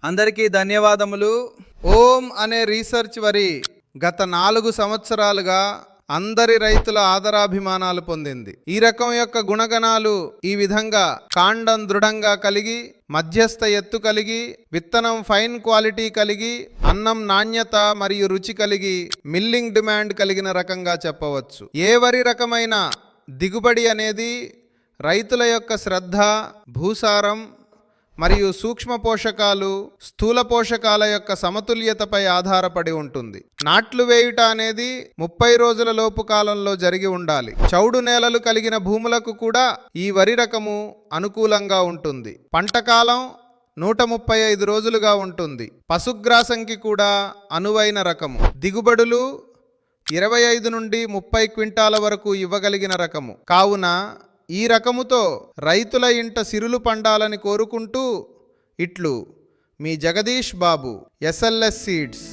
అందరికీ ధన్యవాదములు. ఓం అనే రీసెర్చ్ వరి గత 4 సంవత్సరాలుగా అందరి రైతుల ఆదరాభిమానాలు పొందింది. ఈ రకం యొక్క గుణగణాలు ఈ విధంగా కాండం దృఢంగా కలిగి, మధ్యస్థ ఎత్తు కలిగి, విత్తనం ఫైన్ క్వాలిటీ కలిగి, అన్నం నాణ్యత మరియు రుచి కలిగి, మిల్లింగ్ డిమాండ్ కలిగిన రకంగా చెప్పవచ్చు. ఏ వరి రకమైన దిగుబడి అనేది రైతుల యొక్క శ్రద్ధ, భూసారం మరియు సూక్ష్మ పోషకాలు, స్థూల పోషకాల యొక్క సమతుల్యతపై ఆధారపడి ఉంటుంది. నాట్లు వేయుట అనేది 30 రోజుల లోపు కాలంలో జరిగి ఉండాలి. చౌడు నేలలు కలిగిన భూములకు కూడా ఈ వరి రకము అనుకూలంగా ఉంటుంది. పంట కాలం 135 రోజులుగా ఉంటుంది. పశుగ్రాసంకి కూడా అనువైన రకము. దిగుబడులు 25 నుండి 30 క్వింటాల వరకు ఇవ్వగలిగిన రకము. కావున ఈ రకముతో రైతుల ఇంట సిరులు పండాలని కోరుకుంటూ ఇట్లు మీ జగదీష్ బాబు, SLS సీడ్స్.